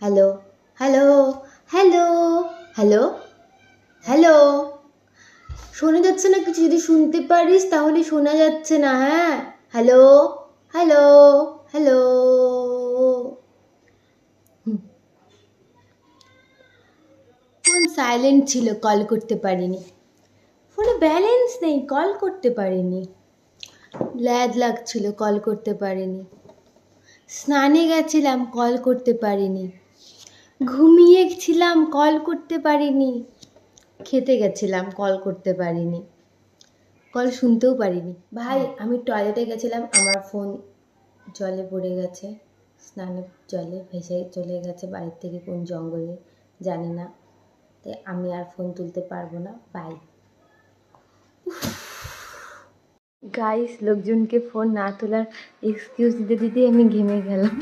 Hello hello hello hello hello, শোনা যাচ্ছে না কিছু? যদি শুনতে পারিস তাহলে শোনা যাচ্ছে না। হ্যাঁ, hello hello hello. Phone silent ছিল, কল করতে পারিনি। ফোনে ব্যালেন্স নেই, কল করতে পারিনি। ল্যাদ লাগছিল, কল করতে পারিনি। স্নানে গেছিলাম, কল করতে পারিনি। ঘুমিয়েছিলাম, কল করতে পারিনি। খেতে গেছিলাম, কল করতে পারিনি। কল শুনতেও পারিনি। ভাই, আমি টয়লেটে গেছিলাম, আমার ফোন জলে পড়ে গেছে, স্নানের জলে ভেসে চলে গেছে বাড়ির থেকে কোন জঙ্গলে, জানি না। তাই আমি আর ফোন তুলতে পারবো না। বাই। গাইস, লোকজনকে ফোন না তোলার এক্সকিউজ দিতে দিতে আমি ঘেমে গেলাম।